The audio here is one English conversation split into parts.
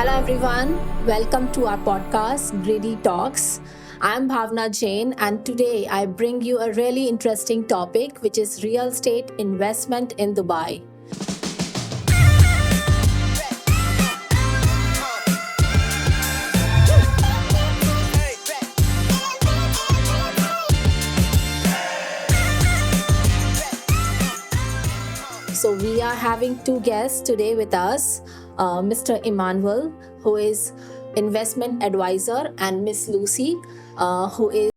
Hello, everyone. Welcome to our podcast, Greedy Talks. I'm Bhavna Jain, and today I bring you a really interesting topic, which is real estate investment in Dubai. So, we are having two guests today with us, Mr. Emmanuel, who is investment advisor, and Miss Lucy, who is.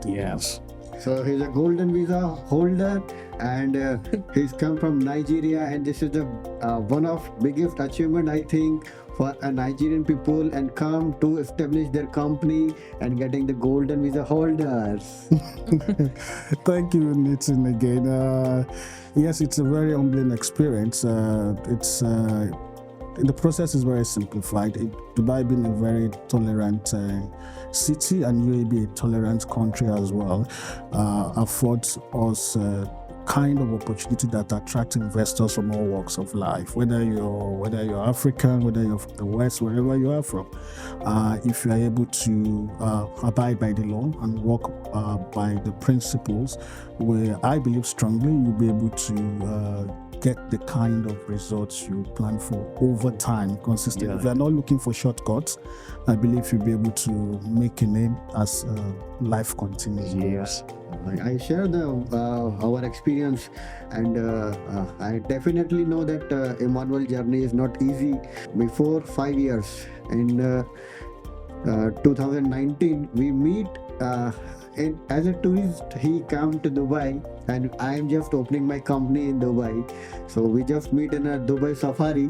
Yes. So he's a golden visa holder, and he's come from Nigeria, and this is the one of biggest achievement I think for a Nigerian people, and come to establish their company and getting the golden visa holders. Thank you, Nitin, again. Yes, it's a very humbling experience. It's The process is very simplified. Dubai being a very tolerant city, and UAE a tolerant country as well, affords us kind of opportunity that attract investors from all walks of life, whether you're African, whether you're from the West, wherever you are from. If you are able to abide by the law and work by the principles, where I believe strongly you'll be able to get the kind of results you plan for over time consistently. Yeah. If you're not looking for shortcuts, I believe you'll be able to make a name as life continues. Yes. I share the our experience, and I definitely know that Emmanuel journey is not easy. Before 5 years, in 2019, we meet. As a tourist, he come to Dubai, and I am just opening my company in Dubai. So we just meet in a Dubai safari.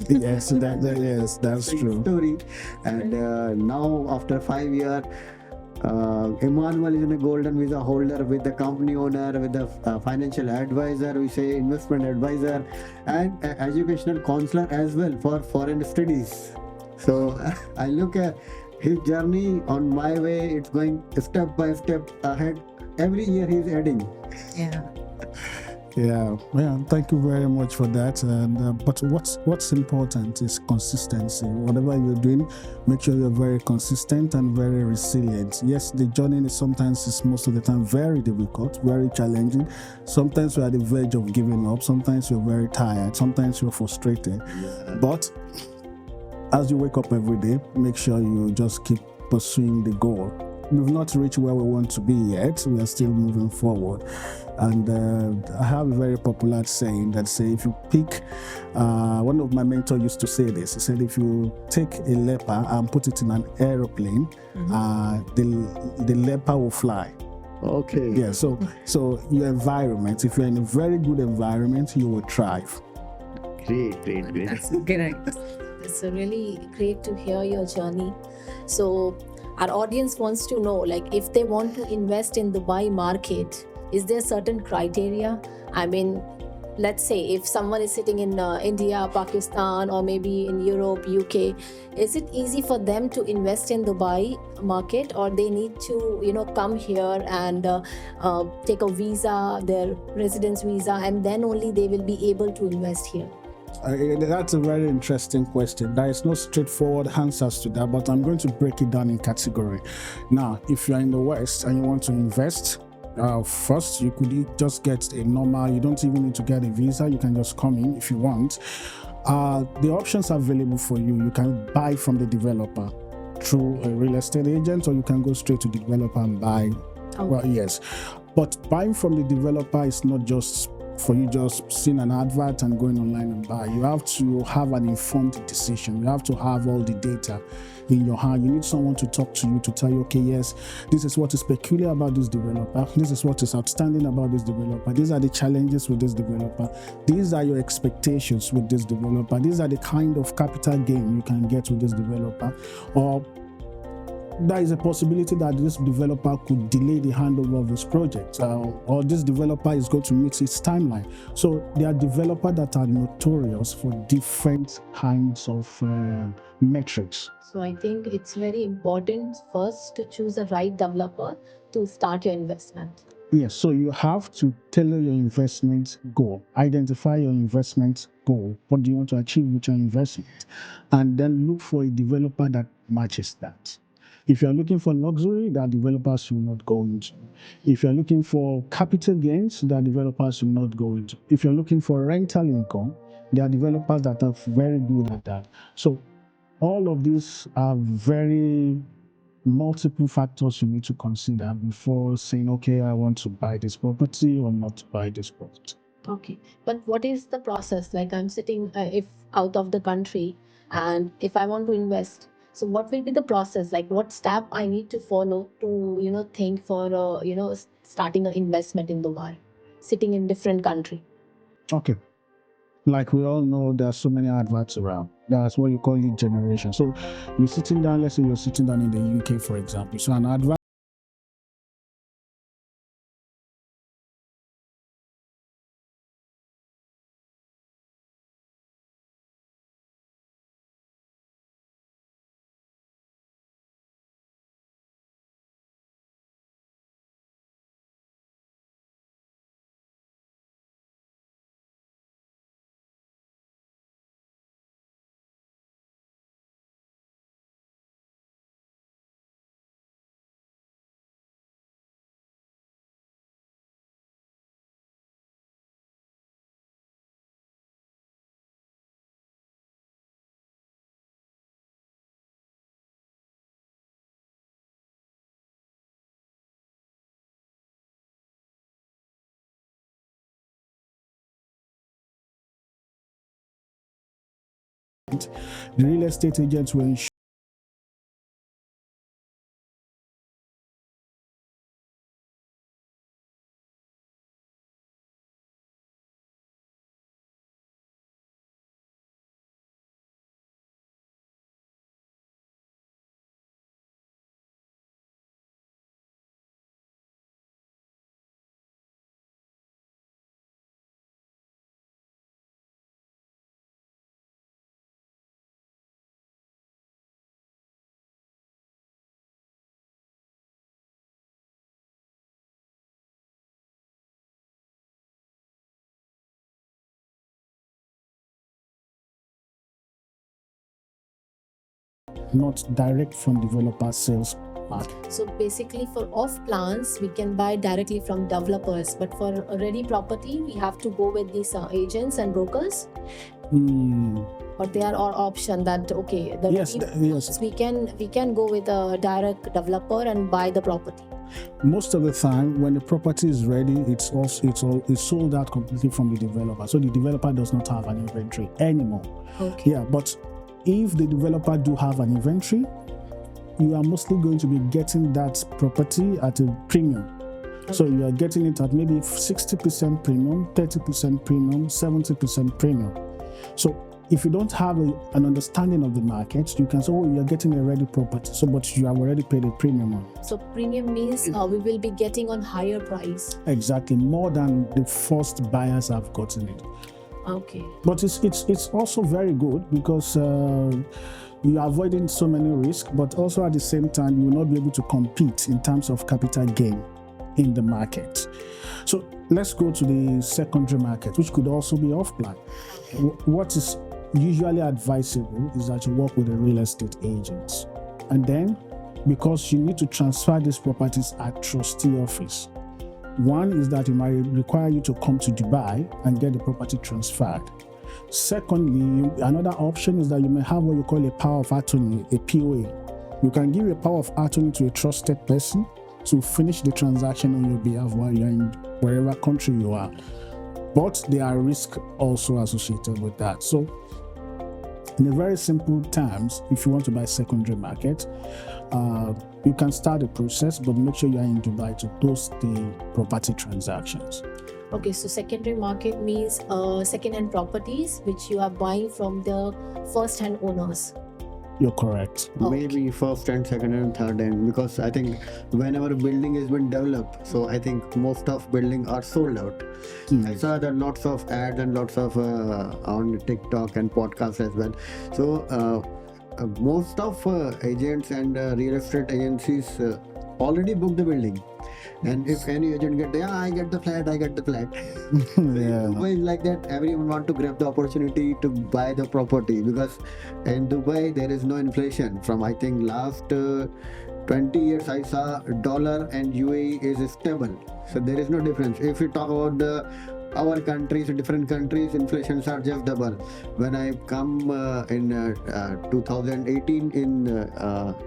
Yes, yes, that's Same true. story, and now after 5 years. Emmanuel is a golden visa holder with the company owner, with the financial advisor, we say investment advisor, and educational counselor as well for foreign studies. So I look at his journey on my way, it's going step by step ahead. Every year he's adding. Yeah. Yeah, thank you very much for that. And but what's important is consistency. Whatever you're doing, make sure you're very consistent and very resilient. Yes, the journey is most of the time very difficult, very challenging. Sometimes you're at the verge of giving up. Sometimes you're very tired. Sometimes you're frustrated. But as you wake up every day, make sure you just keep pursuing the goal. We've not reached where we want to be yet. We are still moving forward. And I have a very popular saying that say, if you pick, one of my mentors used to say this. He said, if you take a leper and put it in an aeroplane, the leper will fly. Okay. Yeah. So your environment, if you're in a very good environment, you will thrive. Great. That's great. It's really great to hear your journey. So our audience wants to know, like, if they want to invest in Dubai market, is there certain criteria? I mean, let's say if someone is sitting in India, Pakistan, or maybe in Europe, UK, is it easy for them to invest in Dubai market, or they need to, come here and take a visa, their residence visa, and then only they will be able to invest here? That's a very interesting question. There is no straightforward answers to that, but I'm going to break it down in category. Now, if you're in the West and you want to invest, first you could just get a normal, you don't even need to get a visa, you can just come in if you want. The options available for you, you can buy from the developer through a real estate agent, or you can go straight to the developer and buy. Okay. Well, yes, but buying from the developer is not just for you just seeing an advert and going online and buy. You have to have an informed decision. You have to have all the data in your hand. You need someone to talk to you to tell you, okay, yes, this is what is peculiar about this developer. This is what is outstanding about this developer. These are the challenges with this developer. These are your expectations with this developer. These are the kind of capital gain you can get with this developer. Or there is a possibility that this developer could delay the handover of his project, or this developer is going to meet its timeline. So there are developers that are notorious for different kinds of metrics. So I think it's very important first to choose the right developer to start your investment. Yes, so you have to tailor your investment goal, identify your investment goal. What do you want to achieve with your investment? And then look for a developer that matches that. If you're looking for luxury, there are developers will not go into. If you're looking for capital gains, there are developers will not go into. If you're looking for rental income, there are developers that are very good at that. So all of these are very multiple factors you need to consider before saying, okay, I want to buy this property or not to buy this property. Okay, but what is the process? Like, I'm sitting if out of the country, and if I want to invest, so what will be the process? Like, what step I need to follow to think for starting an investment in Dubai, sitting in different country? Okay. Like we all know, there are so many adverts around. That's what you call lead generation. So you're sitting down, let's say you're sitting down in the UK, for example. So an advert the real estate agents will ensure not direct from developer sales part. So basically, for off plans, we can buy directly from developers, but for a ready property, we have to go with these agents and brokers. or there are option that okay, the Yes, yes. we can go with a direct developer and buy the property. Most of the time, when the property is ready, it's sold out completely from the developer. So the developer does not have an inventory anymore. Okay. Yeah, but if the developer do have an inventory, you are mostly going to be getting that property at a premium. So you are getting it at maybe 60% premium, 30% premium, 70% premium. So if you don't have an understanding of the market, you can say, oh, you're getting a ready property. So, but you have already paid a premium on it. So premium means we will be getting on higher price. Exactly, more than the first buyers have gotten it. Okay. But it's also very good because you are avoiding so many risks, but also at the same time, you will not be able to compete in terms of capital gain in the market. So let's go to the secondary market, which could also be off-plan. What is usually advisable is that you work with a real estate agent. And then, because you need to transfer these properties at trustee office, one is that it might require you to come to Dubai and get the property transferred. Secondly, another option is that you may have what you call a power of attorney, a POA. You can give a power of attorney to a trusted person to finish the transaction on your behalf while you're in wherever country you are. But there are risks also associated with that. So, in a very simple terms, if you want to buy secondary market, you can start the process, but make sure you are in Dubai to close the property transactions. Okay, so secondary market means second-hand properties which you are buying from the first-hand owners. You're correct. Maybe first and second and third hand, because I think whenever a building has been developed, so I think most of building are sold out. I saw that lots of ads and lots of on TikTok and podcasts as well. So most of agents and real estate agencies already booked the building. And if any agent get, yeah, I get the flat. Yeah. Dubai is like that. Everyone want to grab the opportunity to buy the property, because in Dubai there is no inflation. From I think last 20 years I saw dollar and UAE is stable. So there is no difference. If we talk about our countries, different countries, inflations are just double. When I come in 2018 in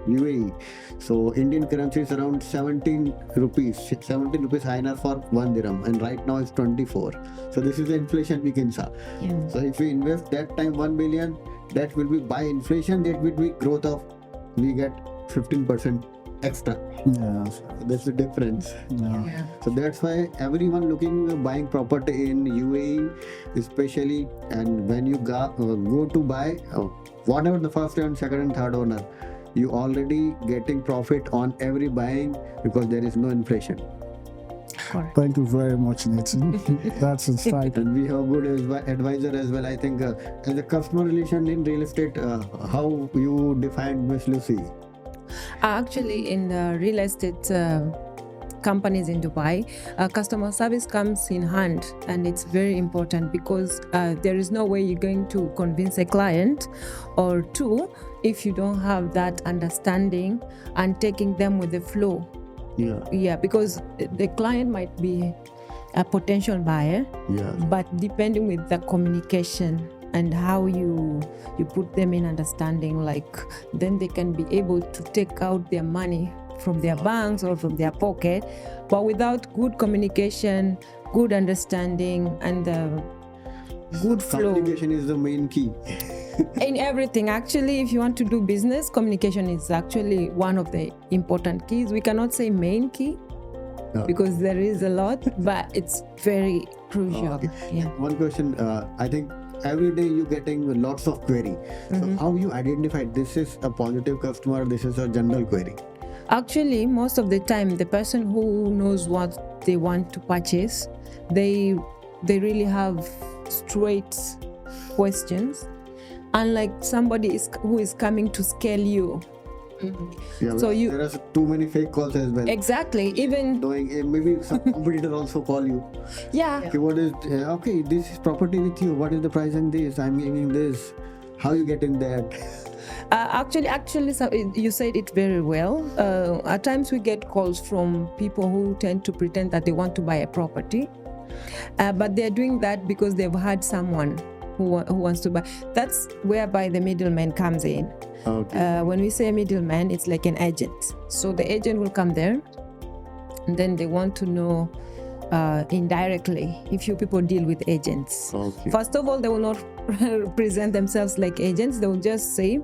UAE, so Indian currency is around 17 rupees INR for 1 dirham, and right now it's 24. So this is the inflation we can see. Yeah. So if we invest that time 1 billion, that will be by inflation, that will be growth of, we get 15% extra. Yeah. So that's the difference. Yeah. So that's why everyone looking buying property in UAE, especially, and when you go to buy, whatever the first and second and third owner, you already getting profit on every buying, because there is no inflation. Correct. Thank you very much, Nathan. That's insightful. And we have good advisor as well. I think as a customer relation in real estate, how you define Miss Lucy? Actually, in the real estate companies in Dubai, customer service comes in hand, and it's very important, because there is no way you're going to convince a client or two if you don't have that understanding and taking them with the flow. Yeah, because the client might be a potential buyer, but depending with the communication and how you put them in understanding, like then they can be able to take out their money from their banks or from their pocket. But without good communication, good understanding, and good flow Communication is the main key. in everything. Actually, if you want to do business, communication is actually one of the important keys. We cannot say main key, because there is a lot, but it's very crucial. Okay. Yeah. One question, I think every day you're getting lots of query. So how you identify this is a positive customer, this is a general query? Actually, most of the time, the person who knows what they want to purchase, they really have straight questions, unlike somebody who is coming to scale you. Yeah, So you- there are too many fake calls as well. Exactly. Even Knowing maybe some competitor also call you. yeah. Okay, what is okay? This is property with you. What is the price in this? I'm giving this. How you get in that? Actually, so you said it very well. At times we get calls from people who tend to pretend that they want to buy a property, but they're doing that because they've had someone who wants to buy. That's whereby the middleman comes in. Okay. When we say middleman, it's like an agent. So the agent will come there, and then they want to know indirectly if you people deal with agents. Okay. First of all, they will not present themselves like agents. They will just say,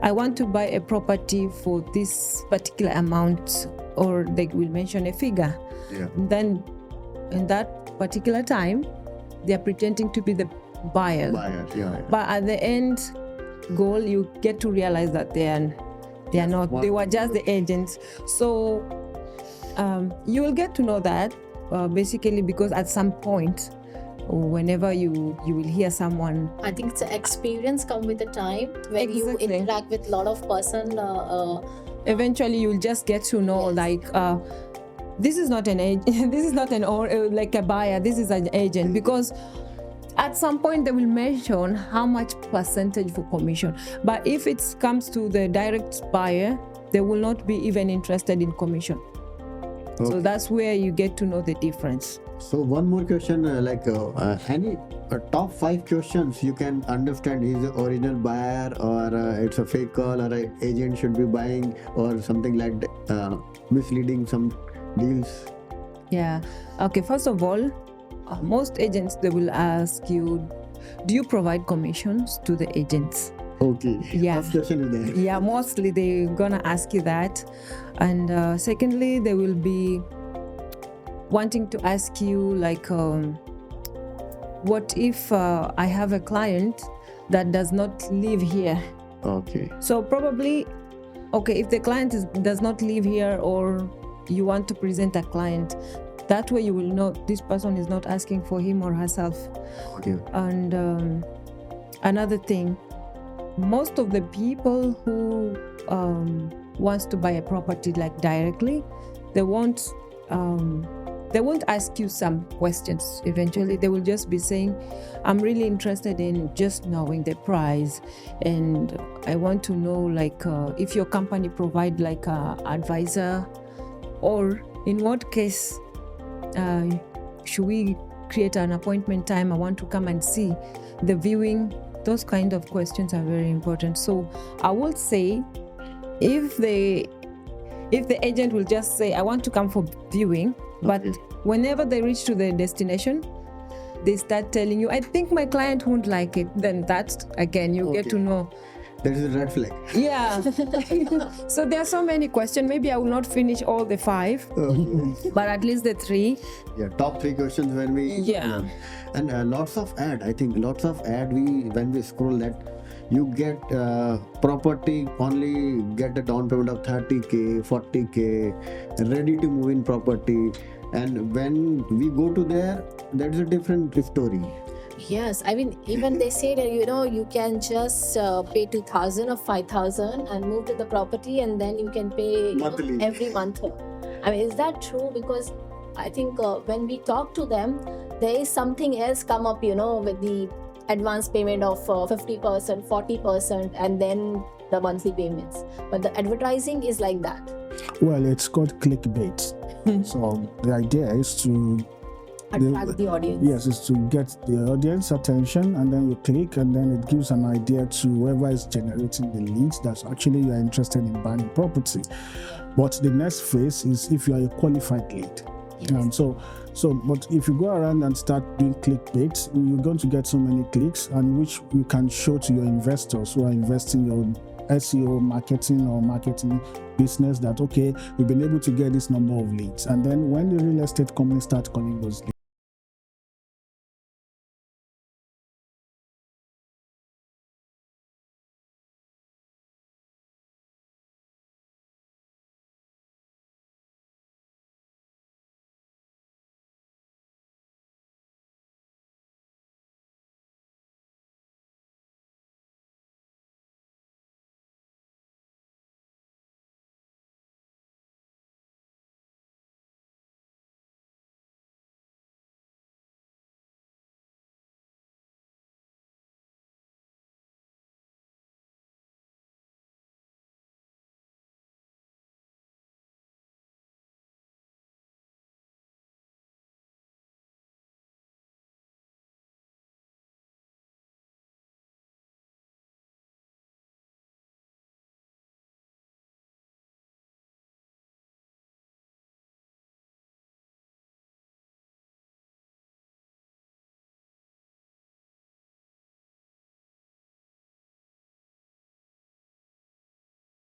I want to buy a property for this particular amount, or they will mention a figure. Yeah. Then in that particular time, they are pretending to be the buyer. Buyer. Yeah. But at the end goal, you get to realize that they are not. They were just the agents. So you will get to know that basically because at some point, whenever you will hear someone. I think it's an experience come with the time when you Exactly. interact with a lot of person. Eventually, you'll just get to know Yes. like. This is not an agent. This is not an like a buyer. This is an agent because at some point they will mention how much percentage for commission. But if it comes to the direct buyer, they will not be even interested in commission. So Okay. that's where you get to know the difference. So one more question, any top 5 questions you can understand is the original buyer or it's a fake call or a agent should be buying or something like that, misleading some deals. Yeah. Okay. First of all, most agents they will ask you, do you provide commissions to the agents? Okay. Yeah. First question is there. Yeah, mostly they're gonna ask you that. And secondly, they will be wanting to ask you like, what if I have a client that does not live here? Okay. So probably, okay, if the client does not live here or you want to present a client, that way you will know this person is not asking for him or herself. Okay. And another thing, most of the people who wants to buy a property like directly, they won't ask you some questions. Eventually they will just be saying, I'm really interested in just knowing the price, and I want to know like if your company provide like a advisor, or in what case should we create an appointment time? I want to come and see the viewing. Those kind of questions are very important. So I would say if the agent will just say, I want to come for viewing, but Okay. whenever they reach to the destination, they start telling you, I think my client won't like it, then that's again you get to Okay. know. That is a red flag. Yeah. So there are so many questions. Maybe I will not finish all the 5, Okay. but at least the 3. Yeah, top 3 questions when we Yeah. and lots of ad. I think lots of ad. When we scroll that, you get property only get a down payment of 30K, 40K, ready to move in property, and when we go to there, that is a different story. Yes, I mean, even they say that you can just pay 2,000 or 5,000 and move to the property, and then you can pay Monthly. every month. I mean, is that true? Because I think when we talk to them, there is something else come up, with the advance payment of 50%, 40%, and then the monthly payments. But the advertising is like that. Well, it's called clickbait. So the idea is to Attract the audience. Yes, is to get the audience attention, and then you click, and then it gives an idea to whoever is generating the leads that's actually you are interested in buying property. But the next phase is if you are a qualified lead. Yes. But if you go around and start doing clickbait, you're going to get so many clicks, and which you can show to your investors who are investing your SEO marketing or marketing business that, okay, we've been able to get this number of leads. And then when the real estate company starts calling those leads,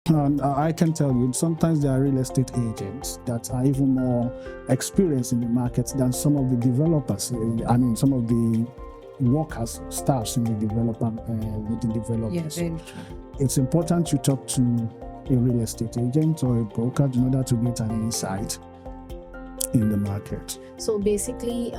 And I can tell you, sometimes there are real estate agents that are even more experienced in the market than some of the developers. I mean, some of the workers, staffs in the with the developers. Yeah, very true. It's important to talk to a real estate agent or a broker in order to get an insight in the market. So basically,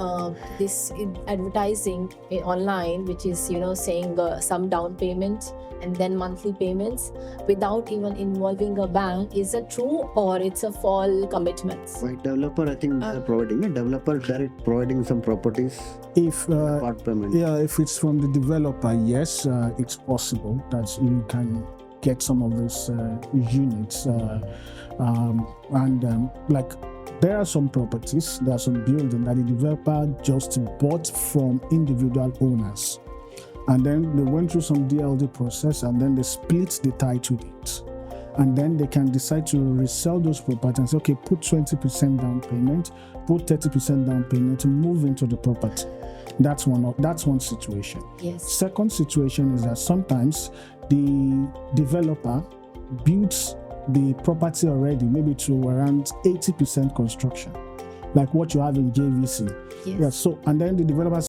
this advertising online, which is saying some down payment and then monthly payments without even involving a bank, is it true or it's a fall commitments? By developer, I think they're providing a developer direct providing some properties. If Part payment. yeah, if it's from the developer, yes, it's possible that you can get some of those units, like there are some properties, there are some buildings that the developer just bought from individual owners, and then they went through some DLD process, and then they split the title deeds, and then they can decide to resell those properties and say, okay, put 20% down payment, put 30% down payment to move into the property. That's one situation. Yes. Second situation is that sometimes the developer builds the property already, maybe to around 80% construction, like what you have in JVC. Yes. Yeah. So, and then the developer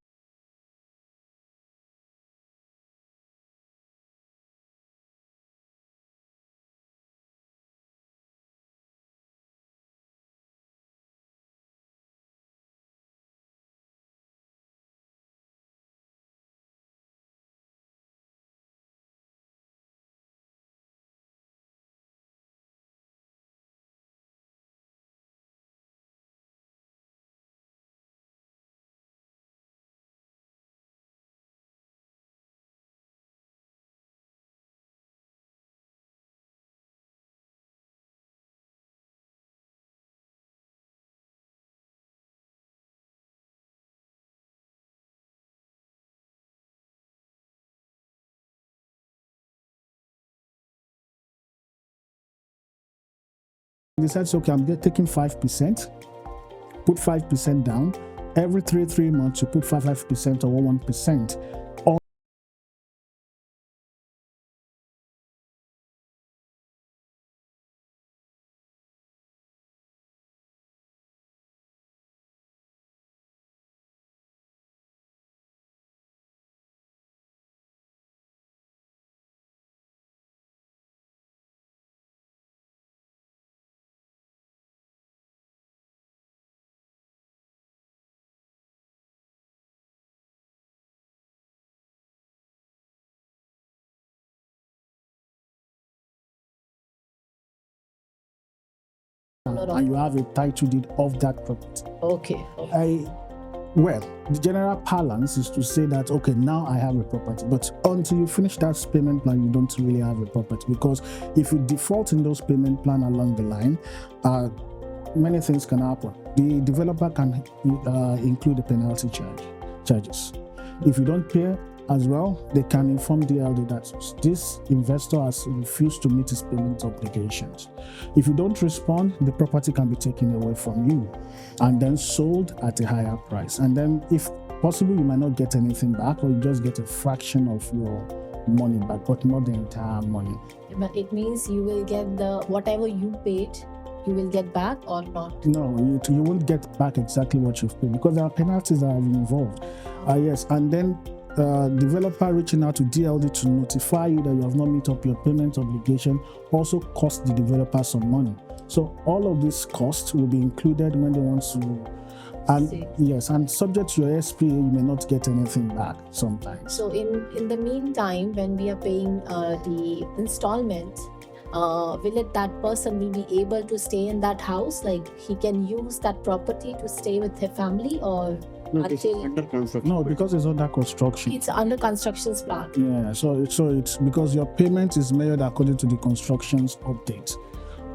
decides, okay, I'm taking 5%, put 5% down. Every three months, you put 5% or 1%. And you have a title deed of that property. Okay. Well, the general balance is to say that, okay, now I have a property, but until you finish that payment plan, you don't really have a property, because if you default in those payment plan along the line, many things can happen. The developer can include the penalty charges. If you don't pay as well, they can inform DLD that this investor has refused to meet his payment obligations. If you don't respond, the property can be taken away from you and then sold at a higher price. And then if possible, you might not get anything back, or you just get a fraction of your money back, but not the entire money. But it means you will get the whatever you paid, you will get back or not? No, you won't get back exactly what you've paid, because there are penalties that are involved. Yes, and then developer reaching out to DLD to notify you that you have not met up your payment obligation also cost the developer some money. So all of these costs will be included when they want to. And yes, and subject to your SPA, you may not get anything back sometimes. So in the meantime, when we are paying the installment, will that person will be able to stay in that house? Like he can use that property to stay with their family, or No, this is until under construction. No, because it's under construction. it's under construction's plan? Yeah, so it's because your payment is measured according to the construction's update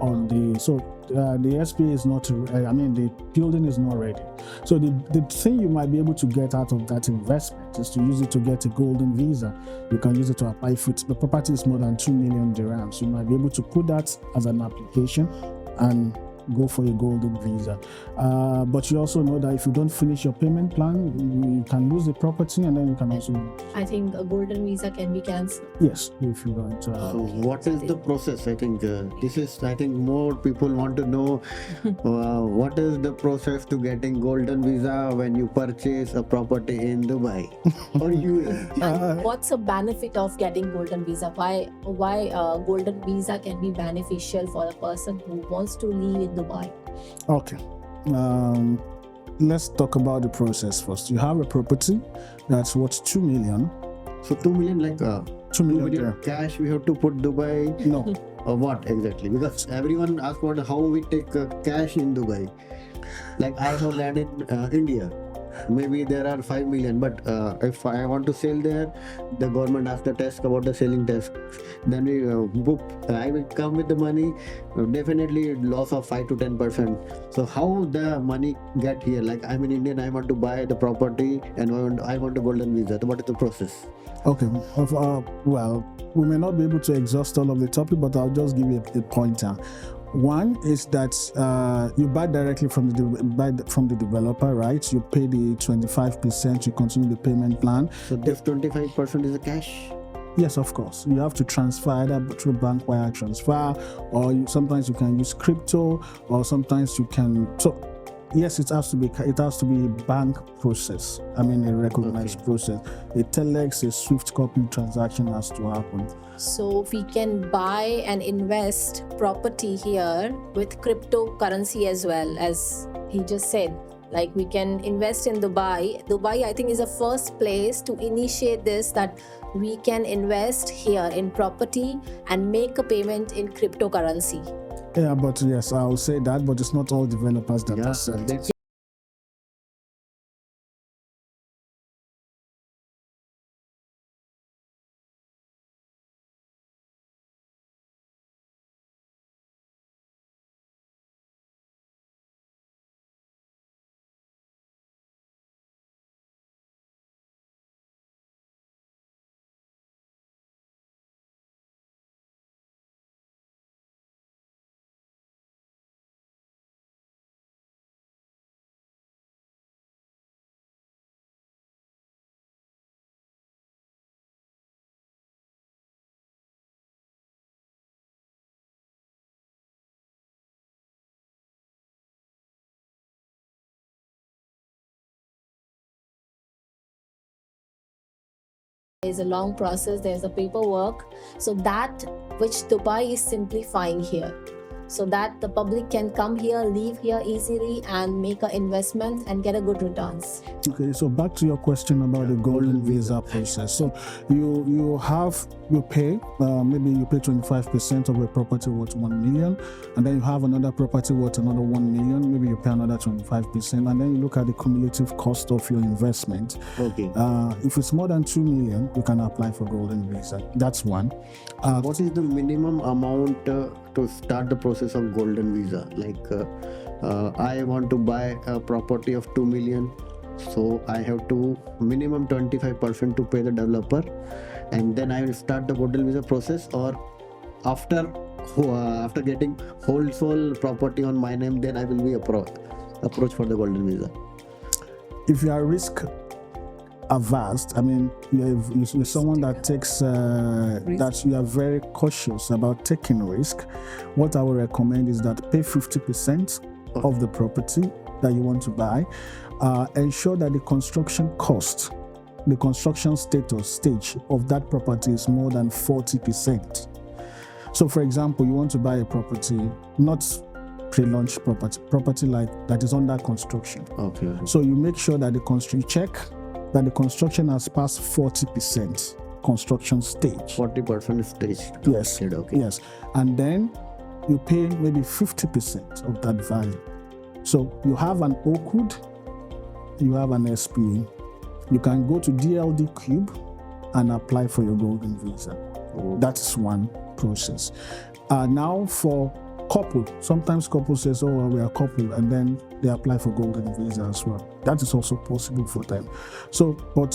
on the SPA is not, the building is not ready. So the thing you might be able to get out of that investment is to use it to get a golden visa. You can use it to apply for it. The property is more than 2 million dirhams. You might be able to put that as an application and go for a golden visa. But you also know that if you don't finish your payment plan, you can lose the property, and then you can also, I think a golden visa can be cancelled. yes, if you don't. So what is the process? I think this is. I think more people want to know what is the process to getting golden visa when you purchase a property in Dubai or UAE. And what's the benefit of getting golden visa? Why golden visa can be beneficial for a person who wants to live in Dubai? Okay. Let's talk about the process first. You have a property that's worth 2 million. So 2 million, like 2 million. million cash we have to put Dubai. No. Or what exactly? Because everyone asks about how we take cash in Dubai. Like I have land in India. Maybe there are 5 million, but if I want to sell there, the government asks the tax about the selling tax. Then we book. I will come with the money. Definitely loss of 5 to 10%. So how the money get here? Like I'm in Indian, I want to buy the property and I want a golden visa. So what is the process? Okay. Well, we may not be able to exhaust all of the topic, but I'll just give you a pointer. One is that you buy directly from the developer, right? You pay the 25%. You continue the payment plan. So this 25% is a cash. Yes, of course. You have to transfer either through bank wire transfer, or sometimes you can use crypto, or sometimes you can. So yes, it has to be a bank process. I mean, a recognized process. A telex, a swift copy transaction has to happen. So we can buy and invest property here with cryptocurrency as well, as he just said. Like we can invest in Dubai. Dubai, I think, is the first place to initiate this, that we can invest here in property and make a payment in cryptocurrency. Yeah, but yes, I will say that, but it's not all developers that are selling. That's There's a long process, there's a paperwork. So that which Dubai is simplifying here, so that the public can come here, live here easily, and make an investment and get a good returns. Okay, so back to your question about the golden visa process. So you pay maybe you pay 25% of a property worth 1 million, and then you have another property worth another 1 million. Maybe you pay another 25%, and then you look at the cumulative cost of your investment. okay. If it's more than 2 million, you can apply for golden visa. That's one. What is the minimum amount to start the process of golden visa? Like I want to buy a property of 2 million, so I have to minimum 25% to pay the developer, and then I will start the golden visa process. Or after getting wholesale property on my name, then I will be approach for the golden visa. If you are risk averse, I mean, you're someone that takes that you are very cautious about taking risk, what I would recommend is that pay 50% of the property that you want to buy. Ensure that the construction cost, the construction stage of that property is more than 40%. So for example, you want to buy a property, not pre-launch property like that is under construction. Okay. So you make sure that you check that the construction has passed 40% construction stage. 40% stage. Yes. Okay. Yes. And then you pay maybe 50% of that value. So you have an OCUD, you have an SPA. You can go to DLD Cube and apply for your golden visa. Oh. That's one process. Now for couple, sometimes couple says, oh, well, we are couple, and then they apply for golden visa as well. That is also possible for them. So, but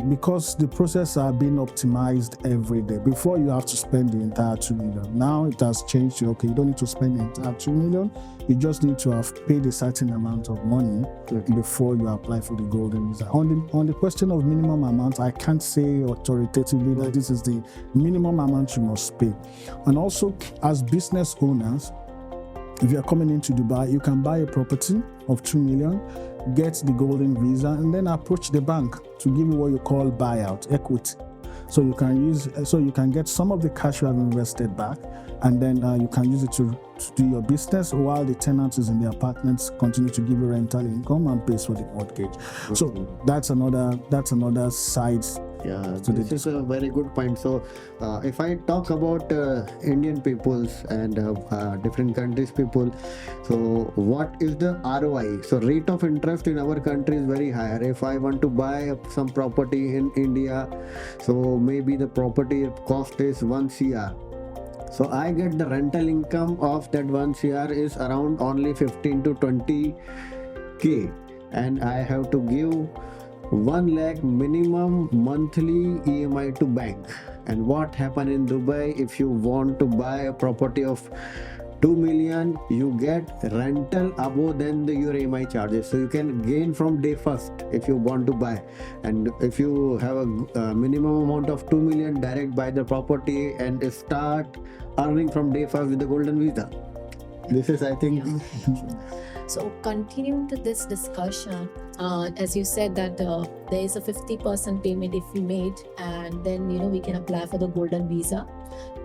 because the process are being optimized every day, before you have to spend the entire 2 million. Now it has changed to, okay, you don't need to spend the entire 2 million. You just need to have paid a certain amount of money before you apply for the golden visa. On the question of minimum amount, I can't say authoritatively that this is the minimum amount you must pay. And also, as business owners, if you're coming into Dubai, you can buy a property of 2 million, get the golden visa, and then approach the bank to give you what you call buyout equity. So you can get some of the cash you have invested back, and then you can use it to do your business while the tenant is in the apartments, continue to give you rental income and pays for the mortgage. So that's another side. Yeah, this is a very good point. So, if I talk about Indian peoples and different countries people, so what is the ROI? So, rate of interest in our country is very higher. If I want to buy some property in India, so maybe the property cost is 1 CR. So, I get the rental income of that 1 CR is around only 15 to 20K, and I have to give 1 lakh minimum monthly EMI to bank. And what happen in Dubai, if you want to buy a property of 2 million, you get rental above than your EMI charges, so you can gain from day first if you want to buy. And if you have a minimum amount of 2 million, direct buy the property and start earning from day first with the golden visa. This is, I think, So continuing to this discussion, as you said that there is a 50% payment if you made, and then we can apply for the golden visa,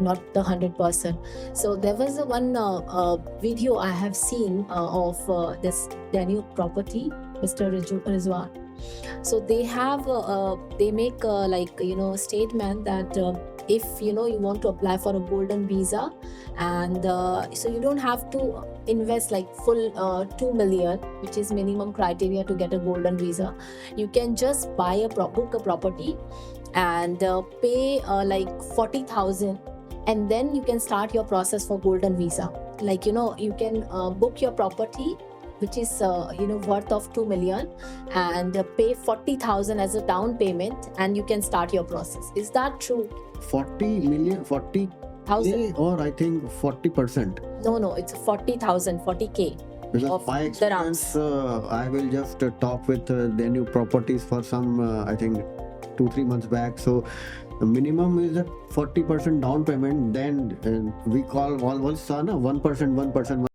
not the 100%. So there was one video I have seen of this Danube property, Mr. Rizwan. So they have they make statement that if you want to apply for a golden visa, and so you don't have to invest like full 2 million, which is minimum criteria to get a golden visa. You can just book a property and pay like 40,000, and then you can start your process for golden visa. Like you can book your property which is worth of 2 million, and pay 40,000 as a down payment, and you can start your process. Is that true? 40 million, 40,000, or I think 40%. No, it's 40,000, 40K. Because Of my experience, I will just talk with the new properties for some, I think 2-3 months back. So the minimum is a 40% down payment. Then we call all 1%.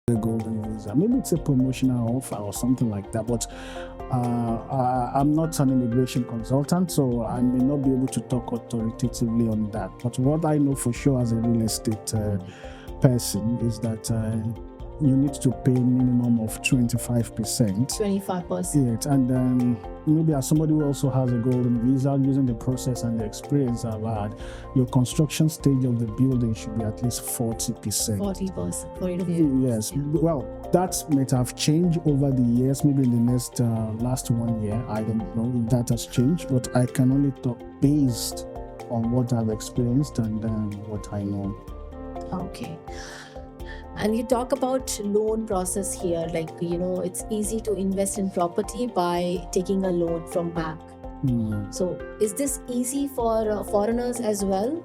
The golden visa. Maybe it's a promotional offer or something like that, but I'm not an immigration consultant, so I may not be able to talk authoritatively on that. But what I know for sure as a real estate person is that you need to pay minimum of 25%. 25%. Yes, and maybe as somebody who also has a golden visa, using the process and the experience I've had, your construction stage of the building should be at least 40%. 40% for it to be. Yes, well, that might have changed over the years, maybe in the last 1 year. I don't know if that has changed, but I can only talk based on what I've experienced and what I know. Okay. And you talk about loan process here, like it's easy to invest in property by taking a loan from bank. Mm. So is this easy for foreigners as well?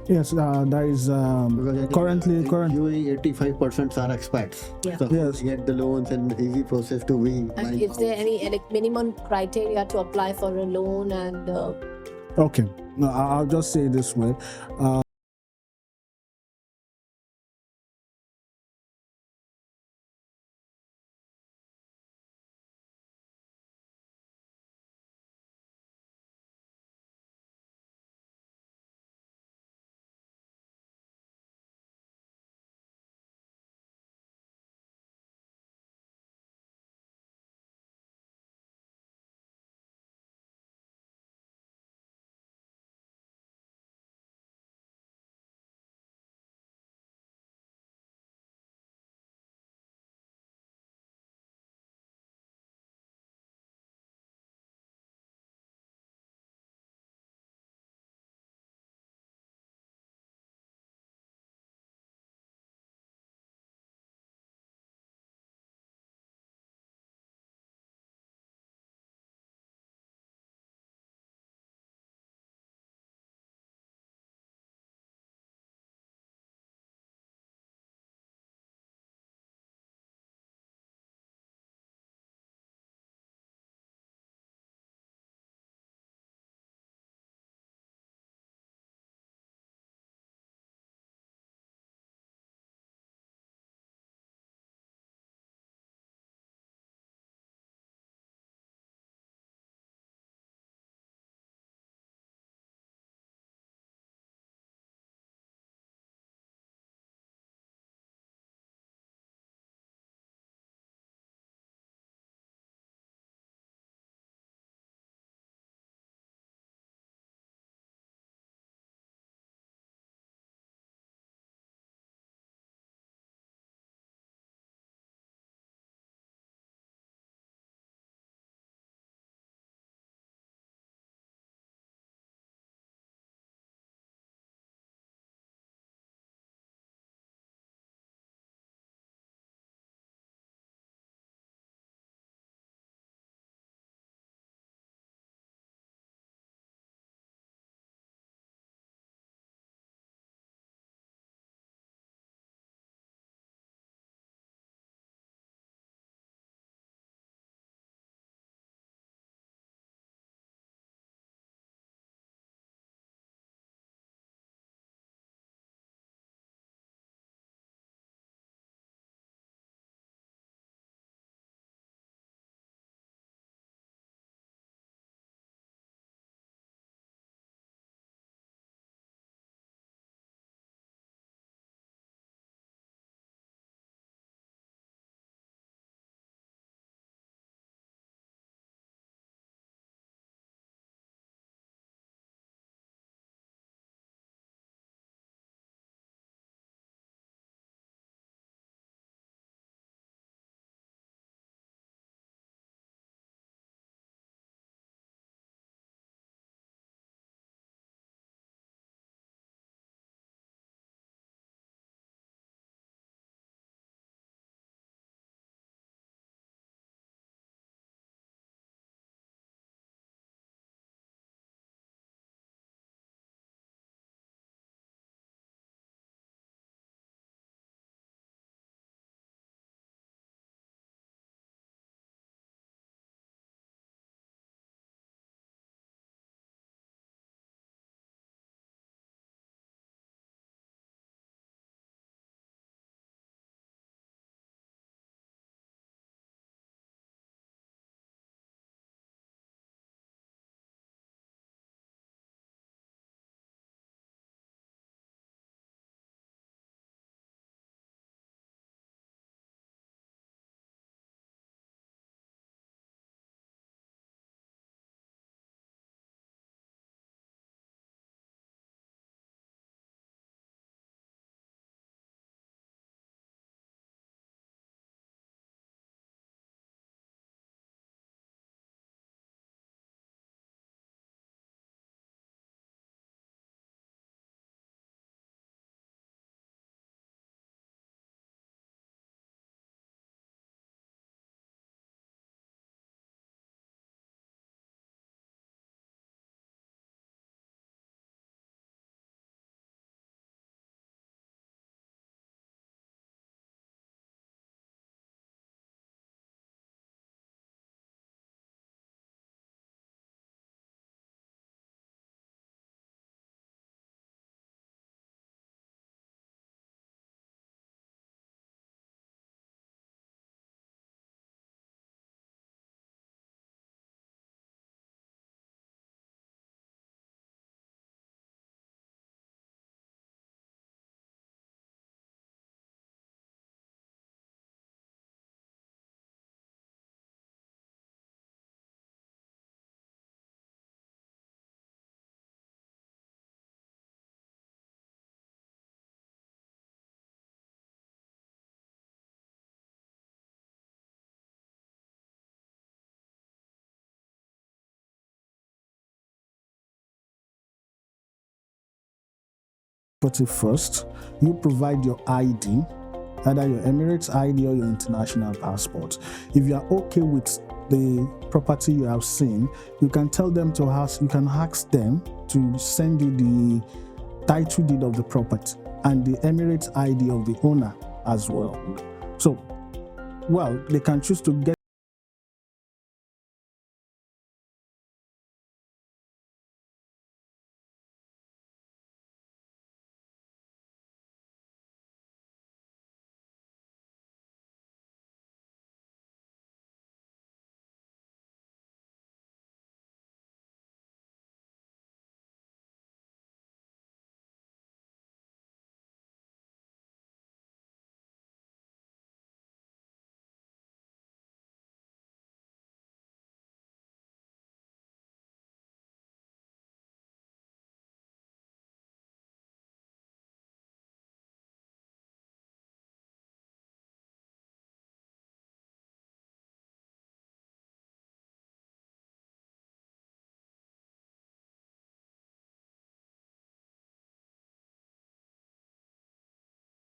Yes, there is Because I think currently in current. UAE 85% are expats. Yeah. So Yes. they get the loans and easy process to be And buying is there house. any like minimum criteria to apply for a loan? And Okay, no, I'll just say it this way. property first, you provide your ID, either your Emirates ID or your international passport. If you are okay with the property you have seen, you can tell them to ask, you can ask them to send you the title deed of the property and the Emirates ID of the owner as well. So, well, they can choose to get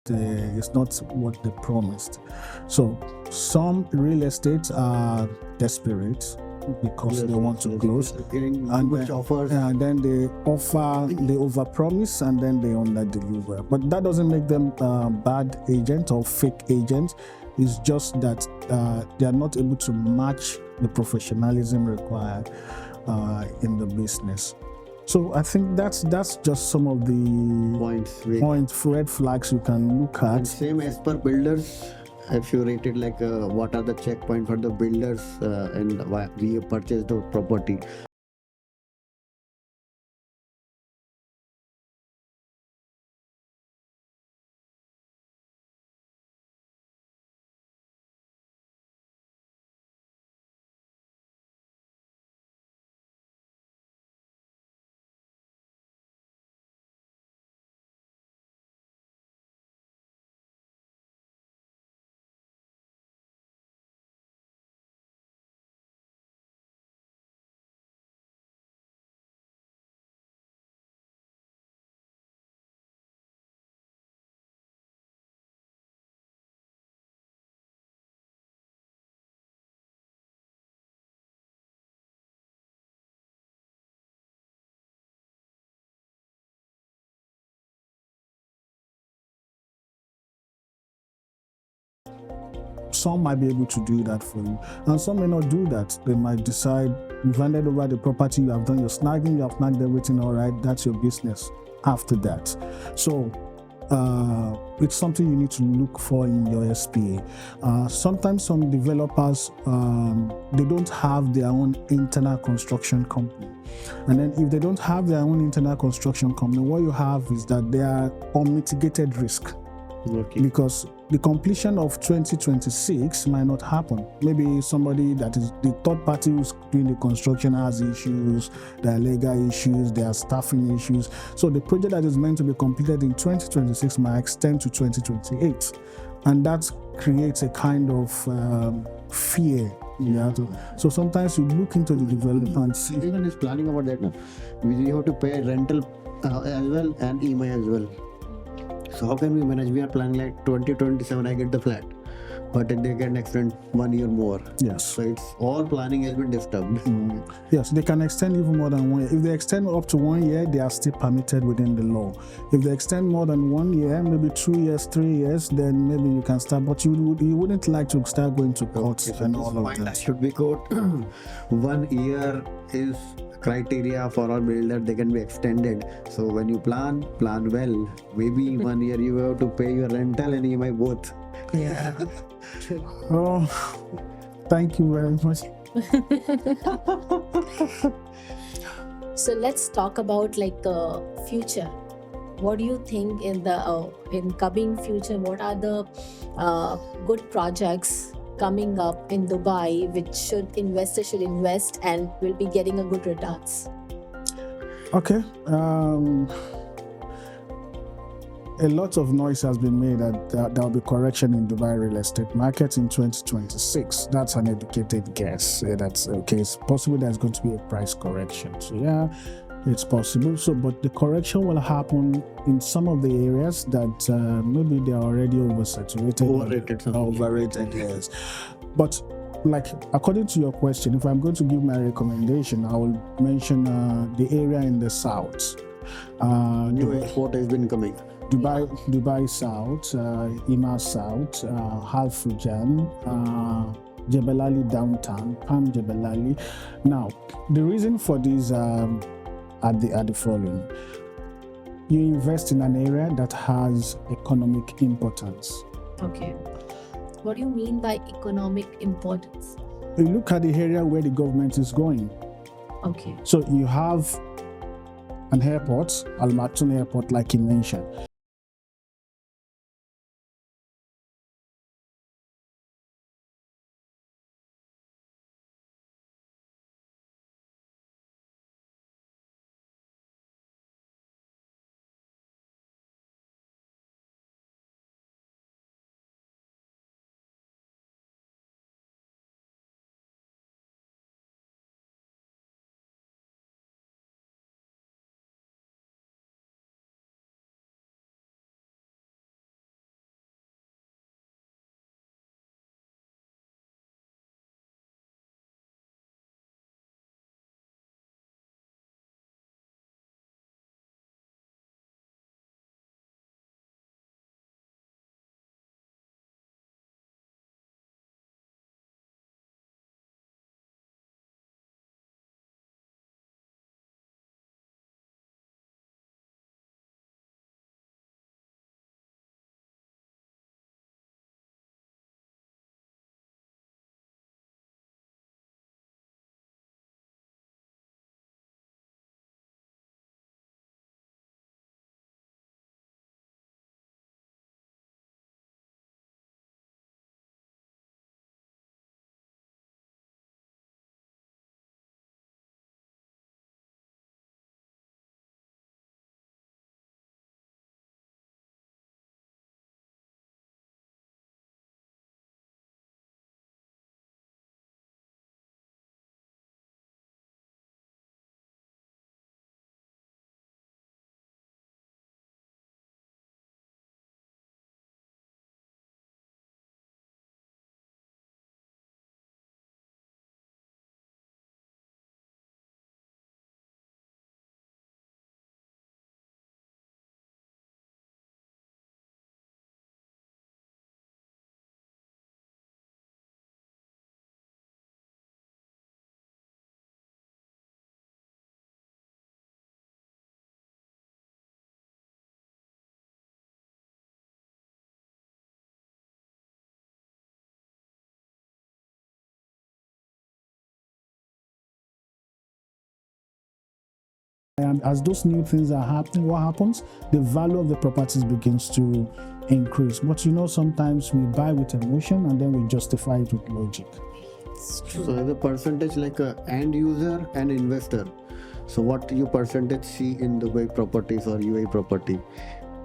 it's not what they promised. So some real estates are desperate because they want to close, Getting and much offers. and then they overpromise, and then they underdeliver. But that doesn't make them bad agents or fake agents. It's just that they are not able to match the professionalism required in the business. So I think that's just some of the Points. red flags you can look And at. same as per builders, if you rated like what are the checkpoint for the builders and why we have purchased the property. Some might be able to do that for you, and some may not do that. They might decide you've handed over the property, you have done your snagging, you have snagged everything, all right, that's your business after that. So it's something you need to look for in your SPA. Sometimes some developers they don't have their own internal construction company, and then if they don't have their own internal construction company, what you have is that they are on mitigated risk. Okay. Because the completion of 2026 might not happen. Maybe somebody that is the third party who's doing the construction has issues, there are legal issues, there are staffing issues. So the project that is meant to be completed in 2026 might extend to 2028. And that creates a kind of fear. Yeah. So sometimes you look into the developer and see. Even is planning about that now. We have to pay rental as well and EMI as well. So how can we manage? We are planning like 2027 I get the flat, but they can extend 1 year more. Yes. So it's all planning has been disturbed. Yes, they can extend even more than 1 year. If they extend up to 1 year, they are still permitted within the law. If they extend more than 1 year, maybe 2 years, 3 years, then maybe you can start. But you wouldn't like to start going to court Okay, so and this all of point that. should be quote 1 year is criteria for our builder, they can be extended. So when you plan well. Maybe 1 year you have to pay your rental and EMI both. Yeah. Oh, thank you very much. So let's talk about like the future. What do you think in the in coming future? What are the good projects coming up in Dubai which investors should invest and will be getting a good returns? Okay. A lot of noise has been made that there will be correction in Dubai real estate market in 2026. That's an educated guess. That's okay. It's possible there's going to be a price correction. So yeah, It's possible. So, but the correction will happen in some of the areas that maybe they are already oversaturated, Overrated, overrated. Yes, but like according to your question, if I'm going to give my recommendation, I will mention the area in the south. New export has been coming. Dubai South, Ima South, Al Fujan, Jebel Ali downtown, Palm Jebel Ali. Now, the reason for this are the following. You invest in an area that has economic importance. Okay. What do you mean by economic importance? You look at the area where the government is going. Okay. So you have an airport, Al Maktoum Airport, like you mentioned. And as those new things are happening, what happens? The value of the properties begins to increase. But sometimes we buy with emotion and then we justify it with logic. It's true. So as a percentage, like a end user and investor. So what you percentage see in Dubai properties or UAE property?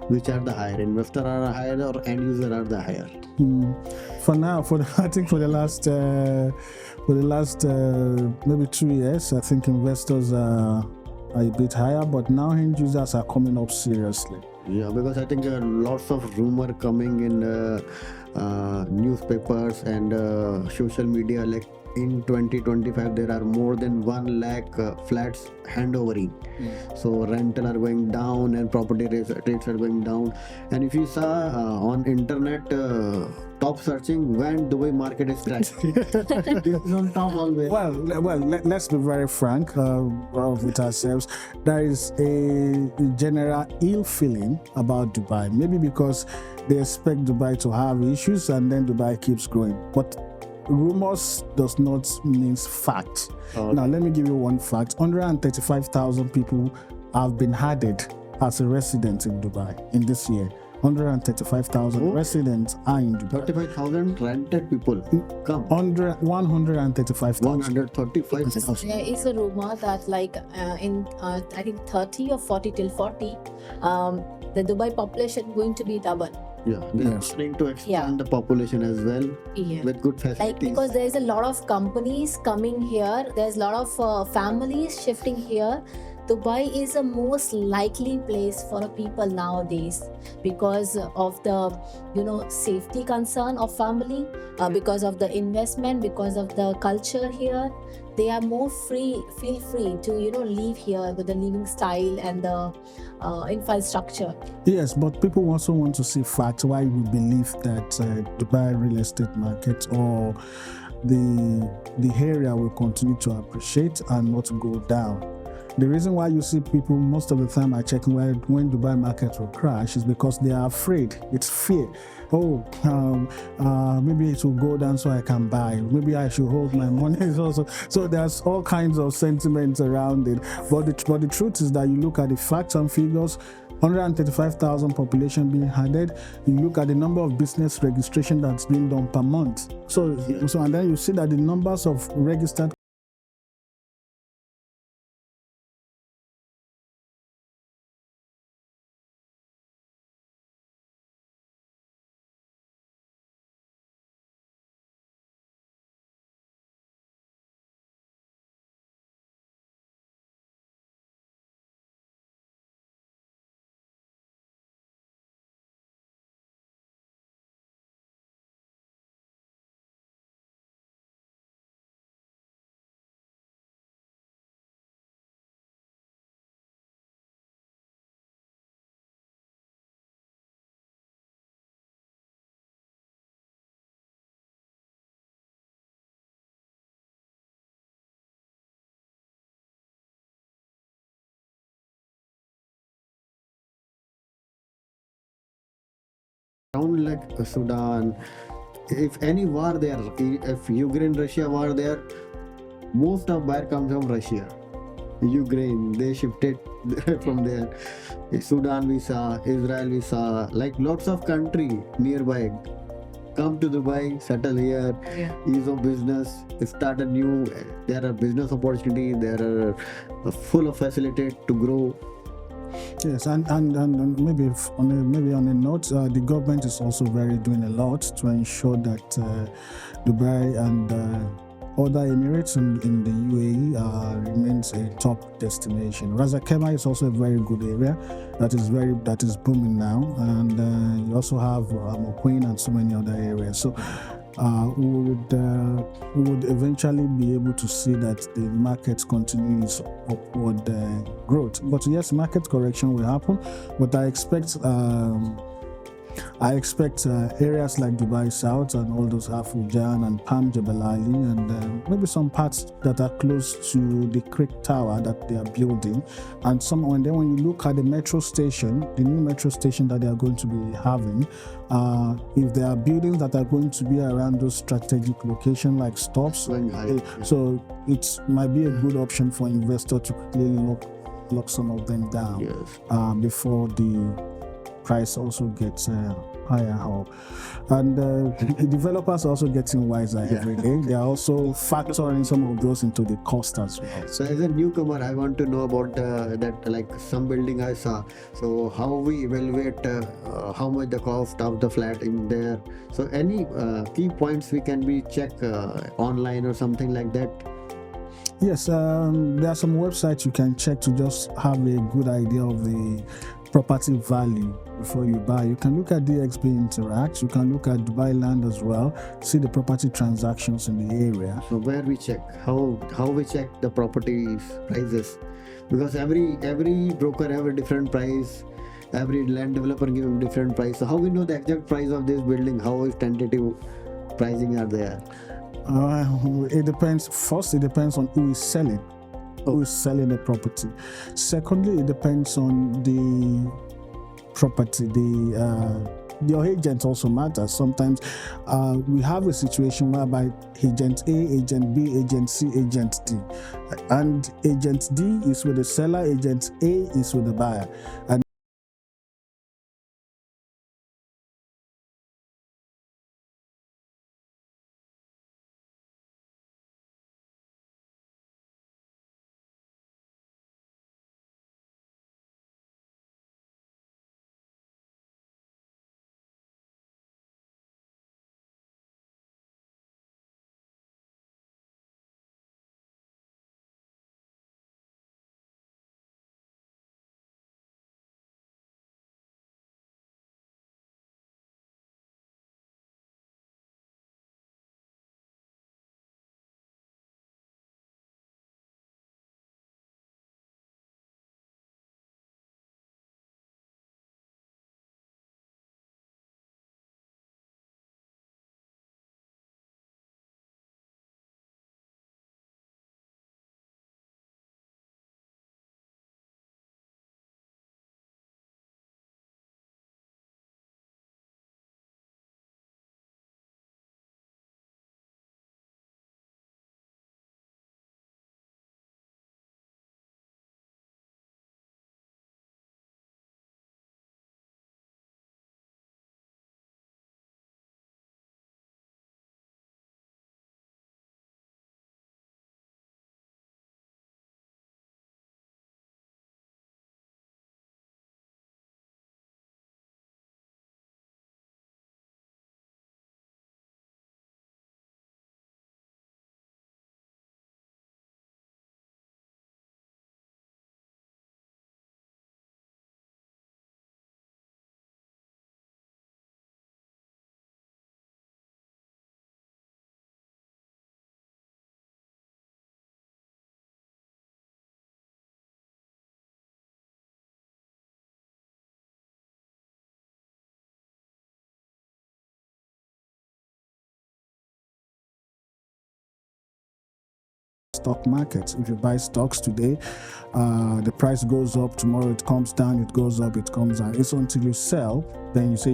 Which are the higher? Investor are higher or end user are the higher? For now, I think for the last maybe 2 years, I think investors are a bit higher, but now end users are coming up seriously. Yeah, because I think lots of rumor coming in newspapers and social media, like in 2025 there are more than 1 lakh flats handovering. So rental are going down and property rates are going down. And if you saw on internet top searching when Dubai market is crashing, this is on top always. Well, let's be very frank with ourselves. There is a general ill feeling about Dubai, maybe because they expect Dubai to have issues and then Dubai keeps growing. But rumors does not mean fact. Okay. Now, let me give you one fact. 135,000 people have been added as a resident in Dubai in this year. 135,000 residents are in Dubai. 35,000 rented people come. 135,000. 135,000. There is a rumor that in I think 30 or 40 till 40, the Dubai population going to be double. Yeah, they're Yes. trying to expand Yeah. the population as well Yeah. with good facilities. Because there's a lot of companies coming here, there's a lot of families shifting here, Dubai is a most likely place for a people nowadays because of the safety concern of family, because of the investment, because of the culture here. They are more feel free to live here with the living style and the infrastructure. Yes, but people also want to see facts why we believe that Dubai real estate market or the area will continue to appreciate and not go down. The reason why you see people most of the time are checking when Dubai market will crash is because they are afraid. It's fear. Oh, maybe it will go down so I can buy. Maybe I should hold my money. Also, so there's all kinds of sentiments around it. But the truth is that you look at the facts and figures. 135,000 population being added. You look at the number of business registration that's being done per month. So and then you see that the numbers of registered Around like Sudan, if any war there, if Ukraine Russia war there, most of buyer comes from Russia. Ukraine, they shifted from there. Sudan we saw, Israel we saw, like lots of country nearby come to Dubai, settle here, ease of business, start a new. There are business opportunity. There are full of facility to grow. Yes, and maybe maybe on a note, the government is also doing a lot to ensure that Dubai and other Emirates in the UAE remains a top destination. Ras Al Khaimah is also a very good area that is booming now, and you also have Moquin and so many other areas. So we would eventually be able to see that the market continues upward growth. But yes, market correction will happen, but I expect areas like Dubai South and all those Hafujan and Palm Jebel Ali and maybe some parts that are close to the Creek Tower that they are building. And when you look at the metro station, the new metro station that they are going to be having, if there are buildings that are going to be around those strategic locations like stops, so it might be a good option for investor to quickly lock some of them down before the price also gets higher. And developers are also getting wiser every day. They are also factoring some of those into the cost as well. So as a newcomer, I want to know about that, like some building I saw. So how we evaluate how much the cost of the flat in there. So any key points we can be check online or something like that. Yes, there are some websites you can check to just have a good idea of the property value before you buy. You can look at DXB Interact, you can look at Dubai Land as well, see the property transactions in the area. So where we check, how we check the properties prices, because every broker have a different price, every land developer give him different price. So how we know the exact price of this building? How is tentative pricing are there? It depends. First, it depends on who is selling. Who is selling the property. Secondly, it depends on the property. Your agent also matters. Sometimes we have a situation whereby agent A, agent B, agent C, agent D. And agent D is with the seller, agent A is with the buyer. And stock markets. If you buy stocks today, the price goes up, tomorrow it comes down, it goes up, it comes down. It's until you sell, then you say,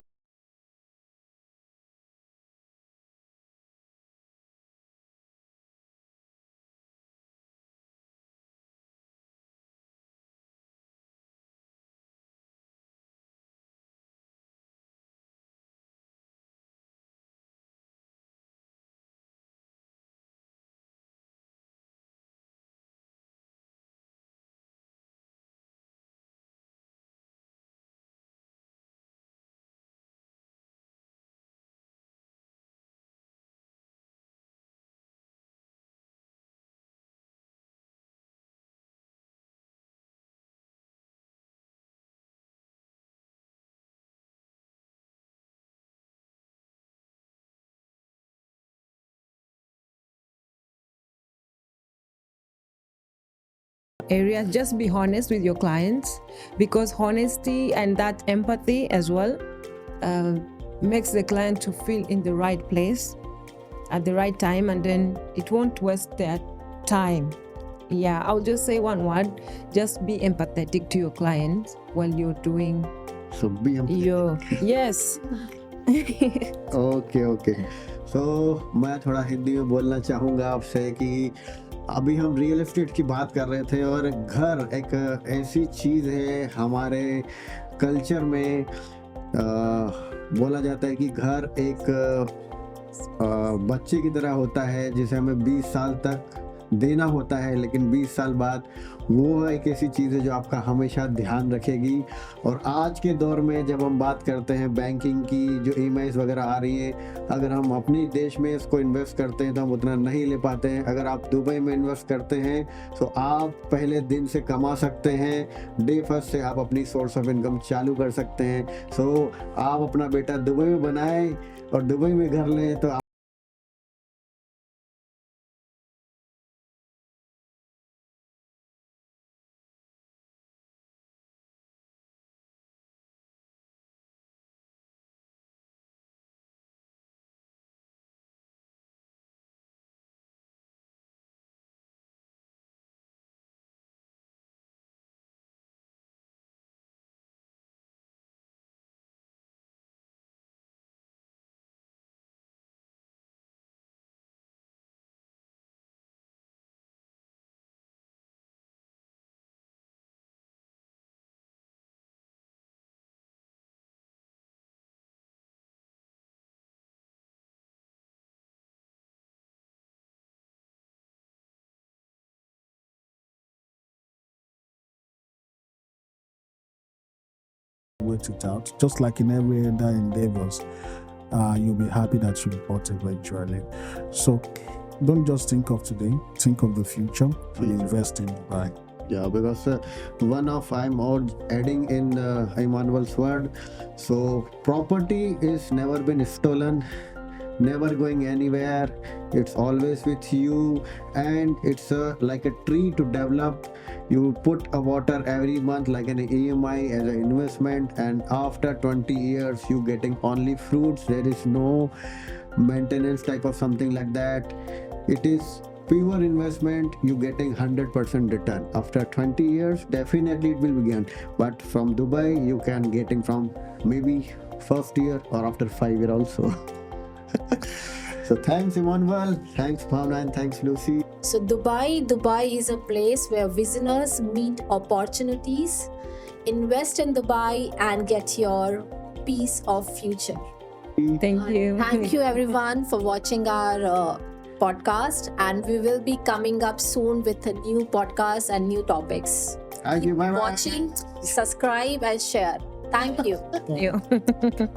areas, just be honest with your clients, because honesty and that empathy as well makes the client to feel in the right place at the right time, and then it won't waste their time. Yeah, I'll just say one word: just be empathetic to your clients while you're doing So be your yes. Okay so मैं थोड़ा हिंदी में बोलना चाहूँगा आपसे कि अभी हम real estate की बात कर रहे थे, और घर एक ऐसी चीज़ है हमारे कल्चर में। बोला जाता है कि घर एक बच्चे की तरह होता है जिसे हमें 20 साल तक देना होता है, लेकिन 20 साल बाद वो एक ऐसी चीज़ है जो आपका हमेशा ध्यान रखेगी। और आज के दौर में जब हम बात करते हैं बैंकिंग की, जो EMIs वगैरह आ रही है, अगर हम अपने देश में इसको इन्वेस्ट करते हैं तो हम उतना नहीं ले पाते हैं। अगर आप दुबई में इन्वेस्ट करते हैं तो आप पहले दिन से कमा सकते हैं, डे फर्स्ट से आप अपनी सोर्स ऑफ इनकम चालू कर सकते हैं। सो आप अपना बेटा दुबई में बनाएं और दुबई में घर लें तो wait it out. Just like in every other endeavors, you'll be happy that you bought eventually. So don't just think of today, think of the future and invest in Dubai. Yeah, because one of I'm adding in Emmanuel's word. So property is never been stolen, never going anywhere. It's always with you, and it's like a tree to develop. You put a water every month like an EMI as an investment, and after 20 years you getting only fruits. There is no maintenance type of something like that. It is pure investment. You getting 100% return after 20 years. Definitely it will begin, but from Dubai you can getting from maybe first year or after 5 year also. So thanks Emmanuel, thanks Bhavna, and thanks Lucy. So Dubai is a place where visitors meet opportunities. Invest in Dubai and get your piece of future. Thank you. Thank you everyone for watching our podcast, and we will be coming up soon with a new podcast and new topics. Thank you, bye bye. Watching, subscribe and share. Thank you. Thank you.